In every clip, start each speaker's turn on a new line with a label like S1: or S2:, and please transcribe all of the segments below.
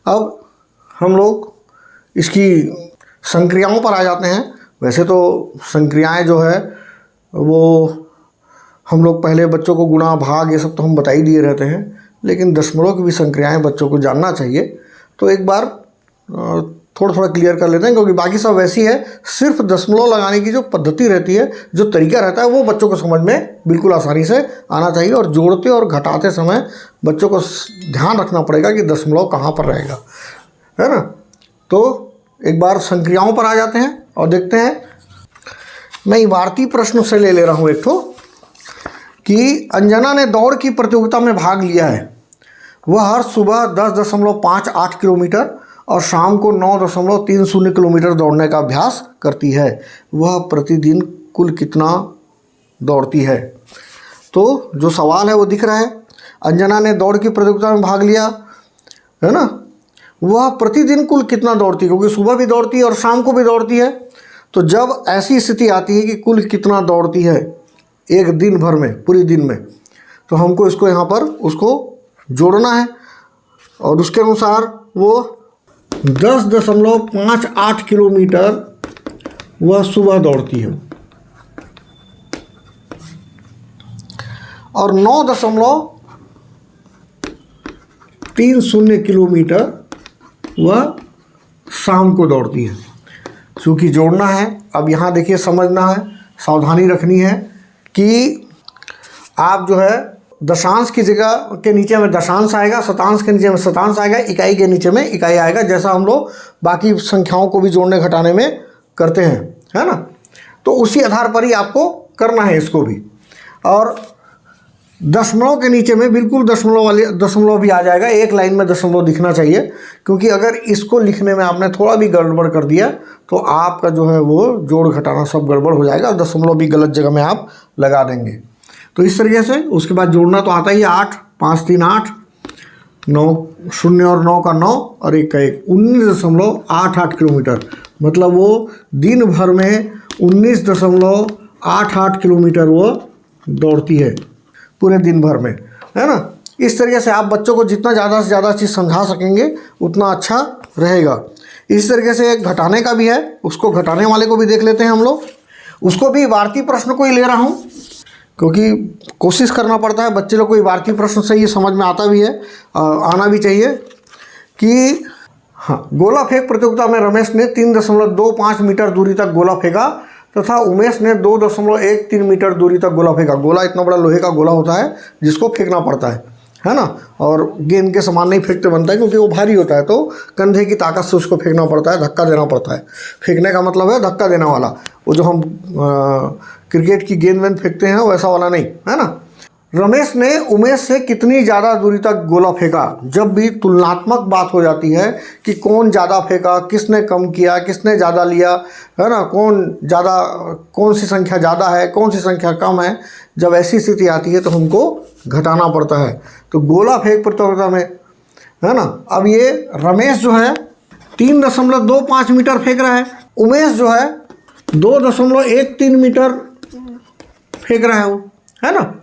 S1: अब हम लोग इसकी संक्रियाओं पर आ जाते हैं। वैसे तो संक्रियाएं जो है वो हम लोग पहले बच्चों को गुणा भाग ये सब तो हम बता ही दिए रहते हैं, लेकिन दशमलव की भी संक्रियाएं बच्चों को जानना चाहिए। तो एक बार थोड़ा थोड़ा क्लियर कर लेते हैं, क्योंकि बाकी सब वैसी है। सिर्फ दशमलव लगाने की जो पद्धति रहती है, जो तरीका रहता है, वो बच्चों को समझ में बिल्कुल आसानी से आना चाहिए। और जोड़ते और घटाते समय बच्चों को ध्यान रखना पड़ेगा कि दशमलव कहाँ पर रहेगा, है ना। तो एक बार संक्रियाओं पर आ जाते हैं और देखते हैं। मैं इबारती प्रश्न से ले रहा हूँ एक ठो कि अंजना ने दौड़ की प्रतियोगिता में भाग लिया है। वह हर सुबह 10.58 किलोमीटर और शाम को 9.30 किलोमीटर दौड़ने का अभ्यास करती है। वह प्रतिदिन कुल कितना दौड़ती है? तो जो सवाल है वो दिख रहा है। अंजना ने दौड़ की प्रतियोगिता में भाग लिया, है ना। वह प्रतिदिन कुल कितना दौड़ती है, क्योंकि सुबह भी दौड़ती है और शाम को भी दौड़ती है। तो जब ऐसी स्थिति आती है कि कुल कितना दौड़ती है एक दिन भर में, पूरी दिन में, तो हमको इसको यहाँ पर उसको जोड़ना है। और उसके अनुसार वो 10.58 किलोमीटर वह सुबह दौड़ती है और 9.30 किलोमीटर वह शाम को दौड़ती है। चूँकि जोड़ना है, अब यहाँ देखिए समझना है, सावधानी रखनी है कि आप जो है दशांश की जगह के नीचे में दशांश आएगा, शतांश के नीचे में शतांश आएगा, इकाई के नीचे में इकाई आएगा, जैसा हम लोग बाकी संख्याओं को भी जोड़ने घटाने में करते हैं, है ना। तो उसी आधार पर ही आपको करना है इसको भी। और दशमलव के नीचे में बिल्कुल दशमलव भी आ जाएगा, एक लाइन में दशमलव दिखना चाहिए, क्योंकि अगर इसको लिखने में आपने थोड़ा भी गड़बड़ कर दिया तो आपका जो है वो जोड़ घटाना सब गड़बड़ हो जाएगा, दशमलव भी गलत जगह में आप लगा देंगे। तो इस तरीके से उसके बाद जोड़ना तो आता ही है। 8, 5, 3, 8, 9, 0 और 9 का 9 और 1 का 1, 19.88 किलोमीटर। मतलब वो दिन भर में 19.88 किलोमीटर वो दौड़ती है पूरे दिन भर में, है ना। इस तरीके से आप बच्चों को जितना ज़्यादा से ज़्यादा चीज़ समझा सकेंगे उतना अच्छा रहेगा। इस तरीके से एक घटाने का भी है, उसको घटाने वाले को भी देख लेते हैं हम लोग। उसको भी इबारती प्रश्न को ही ले रहा हूँ, क्योंकि कोशिश करना पड़ता है बच्चे लोग को इबारती प्रश्न से ये समझ में आता भी है, आना भी चाहिए। कि हाँ, गोला फेंक प्रतियोगिता में रमेश ने 3.25 मीटर दूरी तक गोला फेंका तथा उमेश ने 2.13 मीटर दूरी तक गोला फेंका। गोला इतना बड़ा लोहे का गोला होता है जिसको फेंकना पड़ता है ना। और गेंद के समान नहीं फेंकते बनता है, क्योंकि वो भारी होता है, तो कंधे की ताकत से उसको फेंकना पड़ता है, धक्का देना पड़ता है। फेंकने का मतलब है धक्का देना वाला, वो जो हम क्रिकेट की गेंद फेंकते हैं वैसा वाला नहीं, है ना। रमेश ने उमेश से कितनी ज़्यादा दूरी तक गोला फेंका? जब भी तुलनात्मक बात हो जाती है कि कौन ज़्यादा फेंका, किसने कम किया, किसने ज़्यादा लिया, है ना, कौन सी संख्या ज़्यादा है, कौन सी संख्या कम है, जब ऐसी स्थिति आती है तो हमको घटाना पड़ता है। तो गोला फेंक प्रतियोगिता में, है ना, अब ये रमेश जो है 3.25 मीटर फेंक रहा है, उमेश जो है 2.13 मीटर फेंक रहा है वो, है ना।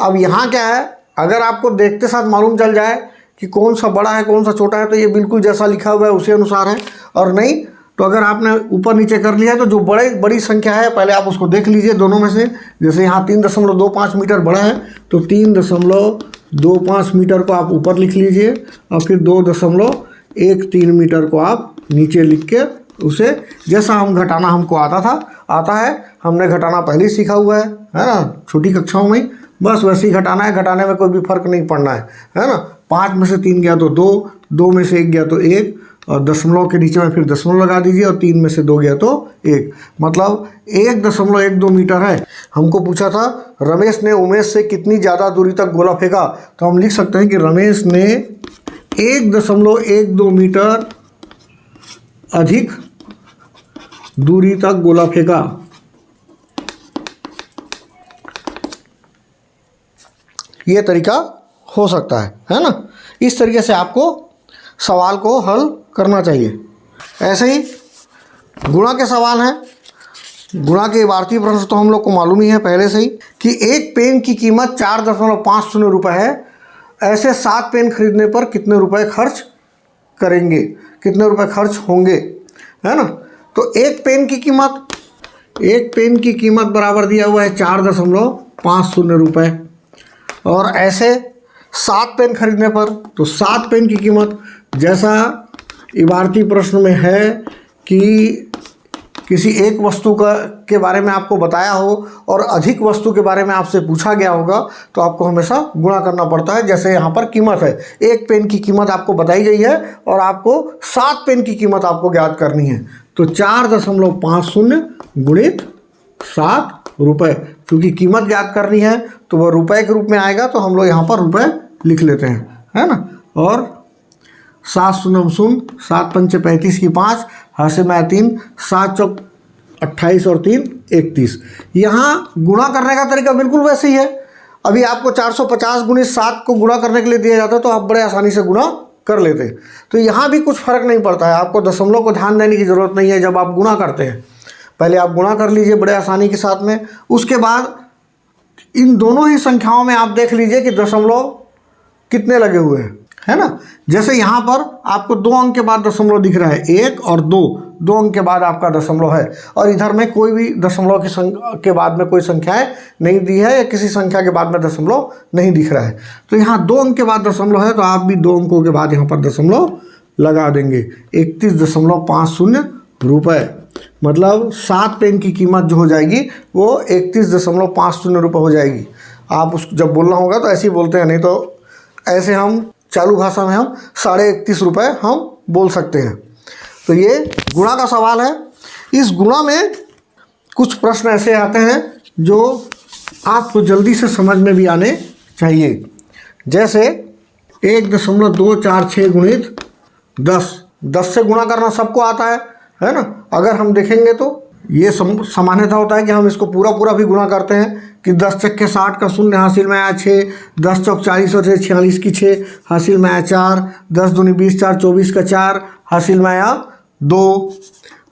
S1: अब यहाँ क्या है, अगर आपको देखते साथ मालूम चल जाए कि कौन सा बड़ा है कौन सा छोटा है, तो ये बिल्कुल जैसा लिखा हुआ है उसी अनुसार है। और नहीं तो अगर आपने ऊपर नीचे कर लिया है तो जो बड़ी संख्या है पहले आप उसको देख लीजिए दोनों में से। जैसे यहाँ 3.25 मीटर बड़ा है तो 3.25 मीटर को आप ऊपर लिख लीजिए और फिर 2.13 मीटर को आप नीचे लिख के उसे, जैसा हम घटाना हमको आता है, हमने घटाना पहले ही सीखा हुआ है ना, छोटी कक्षाओं में, बस वैसे ही घटाना है। घटाने में कोई भी फर्क नहीं पड़ना है ना। 5 में से 3 गया तो 2, 2 में से 1 गया तो 1, और दशमलव के नीचे में फिर दशमलव लगा दीजिए, और 3 में से 2 गया तो 1, मतलब 1.12 मीटर है। हमको पूछा था रमेश ने उमेश से कितनी ज़्यादा दूरी तक गोला फेंका, तो हम लिख सकते हैं कि रमेश ने 1.12 मीटर अधिक दूरी तक गोला फेंका। ये तरीका हो सकता है ना। इस तरीके से आपको सवाल को हल करना चाहिए। ऐसे ही गुणा के सवाल हैं। गुणा के इबारती प्रश्न तो हम लोग को मालूम ही है पहले से ही कि एक पेन की कीमत 4.50 रुपये है। ऐसे 7 पेन खरीदने पर कितने रुपए खर्च करेंगे, कितने रुपए खर्च होंगे, है ना। तो एक पेन की कीमत बराबर दिया हुआ है 4.50 रुपए। और ऐसे 7 पेन खरीदने पर तो 7 पेन की कीमत, जैसा इबारती प्रश्न में है कि किसी एक वस्तु के बारे में आपको बताया हो और अधिक वस्तु के बारे में आपसे पूछा गया होगा तो आपको हमेशा गुणा करना पड़ता है। जैसे यहाँ पर कीमत है, एक पेन की कीमत आपको बताई गई है और आपको 7 पेन की कीमत आपको ज्ञात करनी है। तो 4.50 गुणित 7 रुपये, क्योंकि कीमत ज्ञात करनी है तो वह रुपए के रूप में आएगा, तो हम लोग यहाँ पर रुपए लिख लेते हैं, है ना। और 7 शून्य 7 पंचे 35 की 5, हाथ से मैं 3, 7 चौक 28 और 3 31। यहाँ गुणा करने का तरीका बिल्कुल वैसे ही है। अभी आपको 450 गुणित 7 को गुणा करने के लिए दिया जाता है तो आप बड़े आसानी से गुणा कर लेते। तो यहाँ भी कुछ फर्क नहीं पड़ता है, आपको दशमलव को ध्यान देने की ज़रूरत नहीं है। जब आप गुणा करते हैं पहले आप गुणा कर लीजिए बड़े आसानी के साथ में, उसके बाद इन दोनों ही संख्याओं में आप देख लीजिए कि दशमलव कितने लगे हुए हैं, है ना। जैसे यहाँ पर आपको 2 अंक के बाद दशमलव दिख रहा है, 1 और 2 अंक के बाद आपका दशमलव है, और इधर में कोई भी दशमलव के बाद में कोई संख्याएं नहीं दी है या किसी संख्या के बाद में दशमलव नहीं दिख रहा है। तो यहाँ 2 अंक के बाद दशमलव है तो आप भी 2 अंकों के बाद यहाँ पर दशमलव लगा देंगे। 31.50 रुपये, मतलब 7 पेन की कीमत जो हो जाएगी वो 31.50 रुपये हो जाएगी। आप उस जब बोलना होगा तो ऐसे ही बोलते हैं, नहीं तो ऐसे हम चालू भाषा में हम 31.5 रुपये हम बोल सकते हैं। तो ये गुणा का सवाल है। इस गुणा में कुछ प्रश्न ऐसे आते हैं जो आपको जल्दी से समझ में भी आने चाहिए। जैसे 1.246 गुणित 10 से गुणा करना सबको आता है ना। अगर हम देखेंगे तो ये सामान्यतः होता है कि हम इसको पूरा भी गुणा करते हैं कि 10 चक्के 60 का 0 हासिल में आया 6, 10 चौक 40 और 46 की 6 हासिल में आया 4, 10 दूनी 20 4 24 का 4 हासिल में आया 2,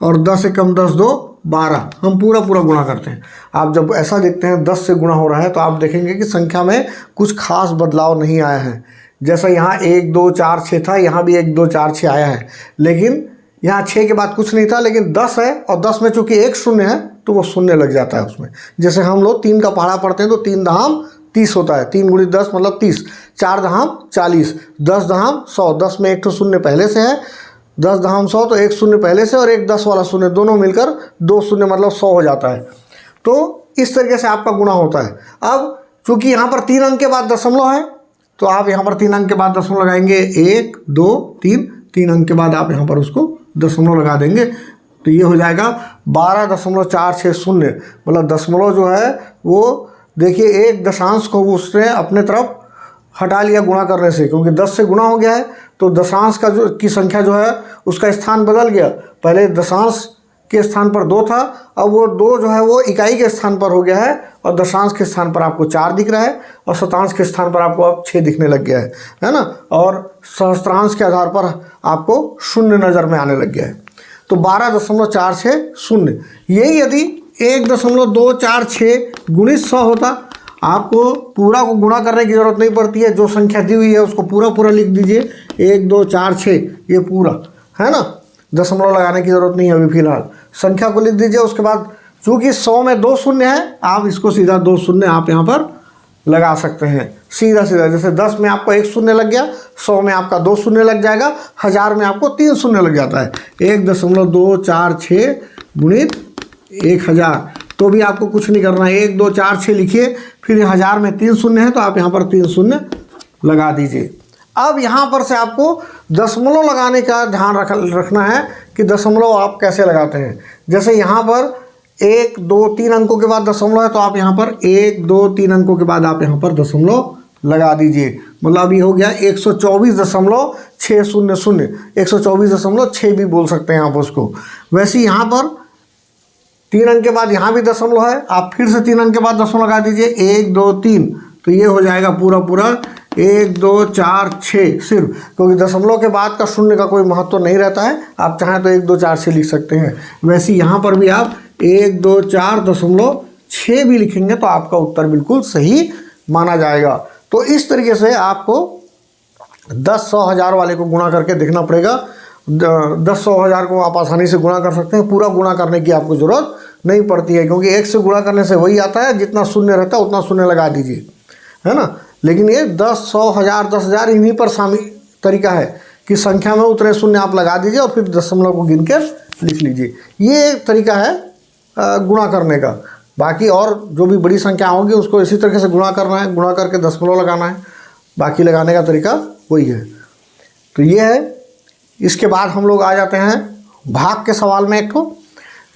S1: और 10 से कम 10 2 12। हम पूरा गुणा करते हैं। आप जब ऐसा देखते हैं 10 से गुणा हो रहा है तो आप देखेंगे कि संख्या में कुछ खास बदलाव नहीं आया है। जैसा यहाँ 1 2 4 6 था, यहाँ भी 1 2 4 6 आया है, लेकिन यहाँ 6 के बाद कुछ नहीं था, लेकिन 10 है और 10 में चूंकि एक शून्य है तो वो शून्य लग जाता है उसमें। जैसे हम लोग 3 का पहाड़ा पढ़ते हैं तो 3 दहाम 30 होता है, 3 गुणित 10 मतलब 30, 4 दहाम 40, 10 दहाम 100, 10 में एक तो शून्य पहले से है, 10 दहाम 100 तो एक शून्य पहले से और एक 10 वाला शून्य, दोनों मिलकर 2 शून्य मतलब 100 हो जाता है। तो इस तरीके से आपका गुणा होता है। अब चूंकि यहाँ पर 3 अंक के बाद दशमलव है तो आप यहाँ पर 3 अंक के बाद दशमलव लगाएंगे, 1 2 3 अंक के बाद आप यहाँ पर उसको दशमलव लगा देंगे तो ये हो जाएगा 12.460। मतलब दशमलव जो है वो देखिए एक दशांश को उसने अपने तरफ हटा लिया गुणा करने से, क्योंकि 10 से गुणा हो गया है तो दशांश का की संख्या जो है उसका स्थान बदल गया। पहले दशांश के स्थान पर 2 था, अब वो 2 जो है वो इकाई के स्थान पर हो गया है और दशांश के स्थान पर आपको 4 दिख रहा है और शतांश के स्थान पर आपको अब 6 दिखने लग गया है ना। और सहस्त्रांश के आधार पर आपको 0 नज़र में आने लग गया है। तो 12.460, यही यदि 1.246 गुणित 100 होता, आपको पूरा को गुणा करने की ज़रूरत नहीं पड़ती है। जो संख्या दी हुई है उसको पूरा लिख दीजिए, 1 2 4 6 ये पूरा, है ना। दशमलव लगाने की ज़रूरत नहीं है अभी फिलहाल। संख्या को लिख दीजिए, उसके बाद चूँकि 100 में 2 शून्य है, आप इसको सीधा 2 शून्य आप यहाँ पर लगा सकते हैं सीधा। जैसे 10 में आपको 1 शून्य लग गया, 100 में आपका 2 शून्य लग जाएगा, 1000 में आपको 3 शून्य लग जाता है। 1.246 गुणित 1000, तो भी आपको कुछ नहीं करना है, 1 2 4 6 लिखिए, फिर 1000 में 3 शून्य है तो आप यहाँ पर 3 शून्य लगा दीजिए। अब यहाँ पर से आपको दशमलव लगाने का ध्यान रखना है कि दशमलव आप कैसे लगाते हैं। जैसे यहाँ पर 1 2 3 अंकों के बाद दशमलव है तो आप यहाँ पर 1 2 3 अंकों के बाद आप यहाँ पर दशमलव लगा दीजिए। मतलब ये हो गया 124.600, 124.6 भी बोल सकते हैं आप उसको। वैसे यहाँ पर 3 अंक के बाद यहाँ भी दशमलव है, आप फिर से 3 अंक के बाद दशमलव लगा दीजिए, 1 2 3, तो ये हो जाएगा पूरा 1 2 4 6 सिर्फ, क्योंकि दशमलव के बाद का शून्य का कोई महत्व नहीं रहता है। आप चाहें तो 1 2 4 6 लिख सकते हैं। वैसे यहाँ पर भी आप 1 2 4.6 भी लिखेंगे तो आपका उत्तर बिल्कुल सही माना जाएगा। तो इस तरीके से आपको 10, 100, 1000 वाले को गुणा करके देखना पड़ेगा। 10, 100, 1000 को आप आसानी से गुणा कर सकते हैं, पूरा गुणा करने की आपको ज़रूरत नहीं पड़ती है, क्योंकि 1 से गुणा करने से वही आता है, जितना शून्य रहता है उतना शून्य लगा दीजिए, है ना। लेकिन ये 10, 100, 1000, 10,000 इन्हीं पर शामिल तरीका है कि संख्या में उतने शून्य आप लगा दीजिए और फिर दशमलव को गिन कर लिख लीजिए। ये तरीका है गुणा करने का। बाकी और जो भी बड़ी संख्या होगी उसको इसी तरीके से गुणा करना है, गुणा करके दशमलव लगाना है, बाकी लगाने का तरीका वही है। तो ये है। इसके बाद हम लोग आ जाते हैं भाग के सवाल में। एक तो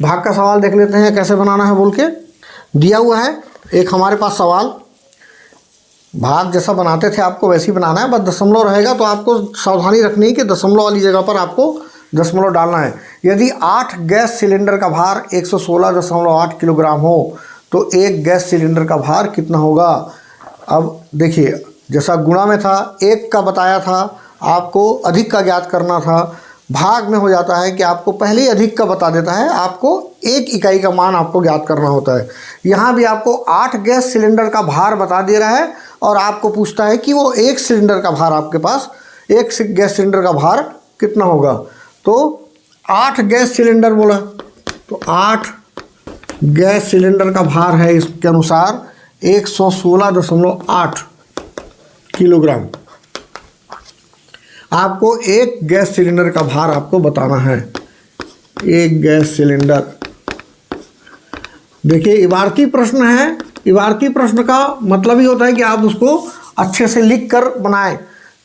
S1: भाग का सवाल देख लेते हैं कैसे बनाना है बोल के। दिया हुआ है एक हमारे पास सवाल, भाग जैसा बनाते थे आपको वैसे ही बनाना है, बस दशमलव रहेगा तो आपको सावधानी रखनी है कि दशमलव वाली जगह पर आपको दशमलव डालना है। यदि 8 गैस सिलेंडर का भार 116.8 किलोग्राम हो तो एक गैस सिलेंडर का भार कितना होगा। अब देखिए, जैसा गुणा में था 1 का बताया था, आपको अधिक का ज्ञात करना था। भाग में हो जाता है कि आपको पहले ही अधिक का बता देता है, आपको 1 इकाई का मान आपको ज्ञात करना होता है। यहाँ भी आपको 8 गैस सिलेंडर का भार बता दे रहा है और आपको पूछता है कि वो 1 सिलेंडर का भार, आपके पास 1 गैस सिलेंडर का भार कितना होगा। तो 8 गैस सिलेंडर बोला तो 8 गैस सिलेंडर का भार है इसके अनुसार 116.8 किलोग्राम। आपको 1 गैस सिलेंडर का भार आपको बताना है। 1 गैस सिलेंडर, देखिए इबारती प्रश्न है। इबारती प्रश्न का मतलब ही होता है कि आप उसको अच्छे से लिख कर बनाएं,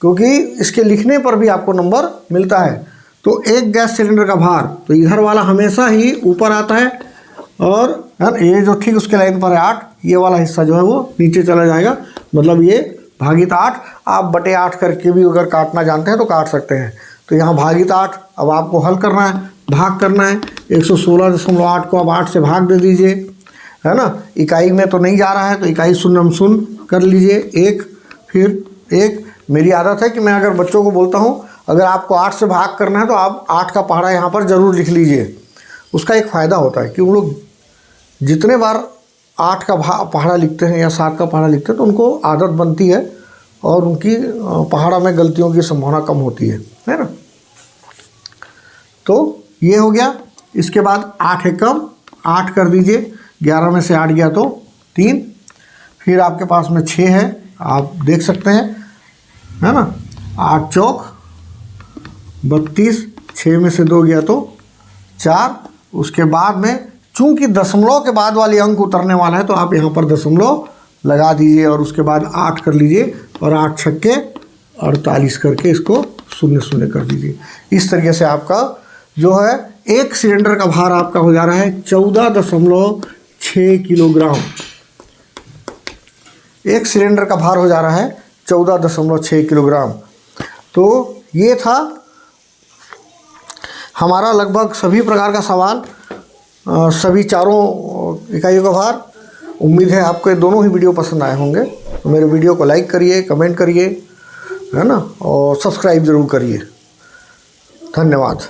S1: क्योंकि इसके लिखने पर भी आपको नंबर मिलता है। तो 1 गैस सिलेंडर का भार, तो इधर वाला हमेशा ही ऊपर आता है और ये जो ठीक उसके लाइन पर है 8, ये वाला हिस्सा जो है वो नीचे चला जाएगा। मतलब ये भागित 8, आप बटे 8 करके भी अगर काटना जानते हैं तो काट सकते हैं। तो यहाँ भागित 8, अब आपको हल करना है, भाग करना है। 116.8 को अब 8 से भाग दे दीजिए, है ना। इकाई में तो नहीं जा रहा है तो इकाई शून्य हम शून्य कर लीजिए, 1 फिर 1। मेरी आदत है कि मैं अगर बच्चों को बोलता हूँ अगर आपको 8 से भाग करना है तो आप 8 का पहाड़ा यहाँ पर ज़रूर लिख लीजिए। उसका एक फ़ायदा होता है कि उन लोग जितने बार 8 का पहाड़ा लिखते हैं या 7 का पहाड़ा लिखते हैं तो उनको आदत बनती है और उनकी पहाड़ा में गलतियों की संभावना कम होती है ना। तो ये हो गया। इसके बाद 8 है कम, 8 कर दीजिए, 11 में से 8 गया तो 3। फिर आपके पास में 6 है, आप देख सकते हैं, है ना। 8 चौक 32, 6 में से 2 गया तो 4। उसके बाद में चूंकि दशमलव के बाद वाली अंक उतरने वाला है तो आप यहाँ पर दशमलव लगा दीजिए और उसके बाद 8 कर लीजिए और 8 छक्के 48 करके इसको 0 0 कर दीजिए। इस तरीके से आपका जो है 1 सिलेंडर का भार आपका हो जा रहा है 14.6 किलोग्राम। 1 सिलेंडर का भार हो जा रहा है 14.6 किलोग्राम। तो ये था हमारा लगभग सभी प्रकार का सवाल, सभी चारों इकाइयों का भार। उम्मीद है आपको दोनों ही वीडियो पसंद आए होंगे। तो मेरे वीडियो को लाइक करिए, कमेंट करिए, है ना, और सब्सक्राइब ज़रूर करिए। धन्यवाद।